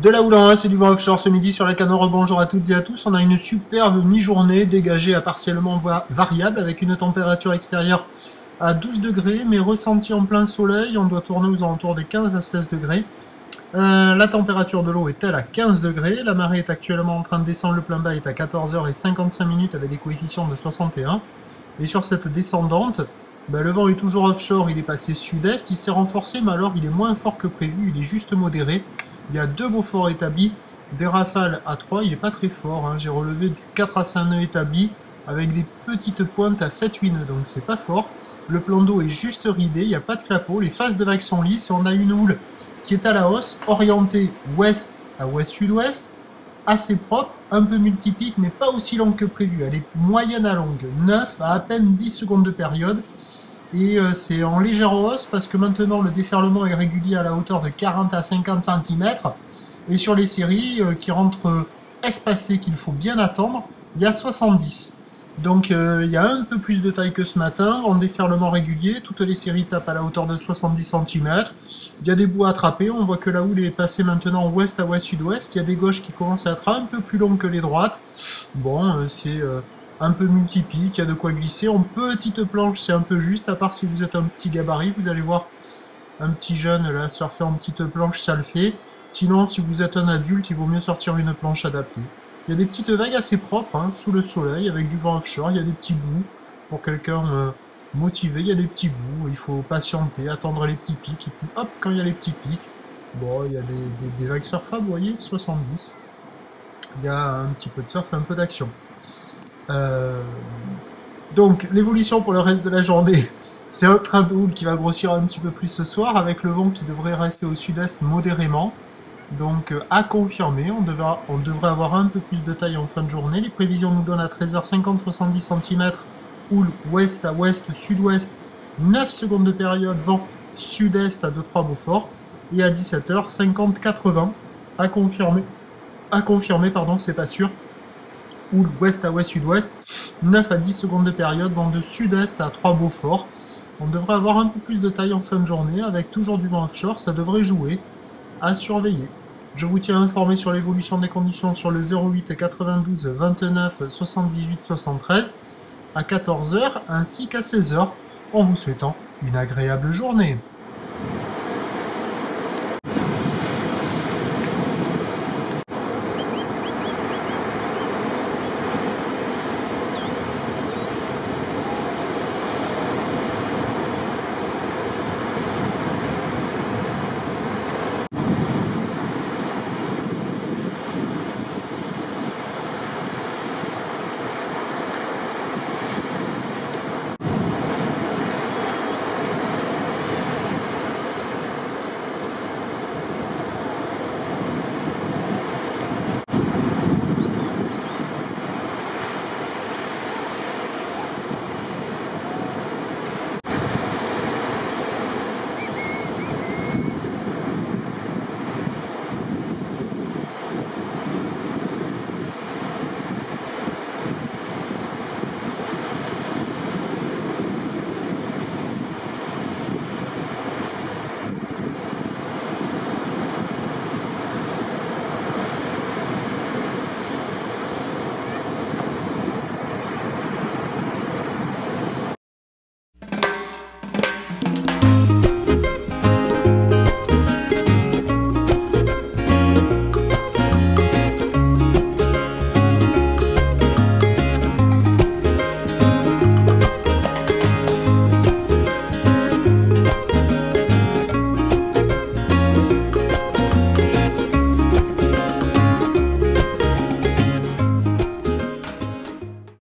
De la houle en A, c'est du vent offshore ce midi sur la Canore. Bonjour à toutes et à tous. On a une superbe mi-journée dégagée à partiellement variable avec une température extérieure à 12 degrés, mais ressentie en plein soleil. On doit tourner aux alentours des 15 à 16 degrés. La température de l'eau est-elle à 15 degrés. La marée est actuellement en train de descendre. Le plein bas est à 14h55 avec des coefficients de 61. Et sur cette descendante, le vent est toujours offshore. Il est passé sud-est. Il s'est renforcé, mais alors il est moins fort que prévu. Il est juste modéré. Il y a deux beaux forts établis, des rafales à 3, il n'est pas très fort, hein. J'ai relevé du 4 à 5 nœuds établis, avec des petites pointes à 7-8 nœuds, donc c'est pas fort. Le plan d'eau est juste ridé, il n'y a pas de clapot, les phases de vagues sont lisses, et on a une houle qui est à la hausse, orientée ouest à ouest-sud-ouest, assez propre, un peu multipique, mais pas aussi longue que prévu, elle est moyenne à longue, 9 à peine 10 secondes de période. Et c'est en légère hausse parce que maintenant le déferlement est régulier à la hauteur de 40 à 50 cm. Et sur les séries qui rentrent espacées qu'il faut bien attendre, il y a 70. Donc il y a un peu plus de taille que ce matin, en déferlement régulier. Toutes les séries tapent à la hauteur de 70 cm. Il y a des bouts à attraper. On voit que la houle est passée maintenant ouest à ouest-sud-ouest. Il y a des gauches qui commencent à être un peu plus longues que les droites. Bon, c'est un peu multipique, il y a de quoi glisser. En petite planche, c'est un peu juste, à part si vous êtes un petit gabarit, vous allez voir un petit jeune là surfer en petite planche, ça le fait. Sinon, si vous êtes un adulte, il vaut mieux sortir une planche adaptée. Il y a des petites vagues assez propres, hein, sous le soleil, avec du vent offshore, il y a des petits bouts. Pour quelqu'un motivé, il y a des petits bouts, il faut patienter, attendre les petits pics, et puis hop, quand il y a les petits pics, bon, il y a des vagues surfables, vous voyez, 70. Il y a un petit peu de surf, un peu d'action. Donc l'évolution pour le reste de la journée, c'est un train de houle qui va grossir un petit peu plus ce soir avec le vent qui devrait rester au sud-est modérément. Donc à confirmer, on devrait avoir un peu plus de taille en fin de journée. Les prévisions nous donnent à 13h50 70 cm, houle ouest à ouest, sud-ouest, 9 secondes de période, vent sud-est à 2-3 Beaufort, et à 17h 50 80 à confirmer, pardon, c'est pas sûr. Houle ouest à ouest-sud-ouest, 9 à 10 secondes de période, vent de sud-est à 3 Beaufort. On devrait avoir un peu plus de taille en fin de journée, avec toujours du vent offshore, ça devrait jouer, à surveiller. Je vous tiens informé sur l'évolution des conditions sur le 08 92 29 78 73 à 14h ainsi qu'à 16h, en vous souhaitant une agréable journée.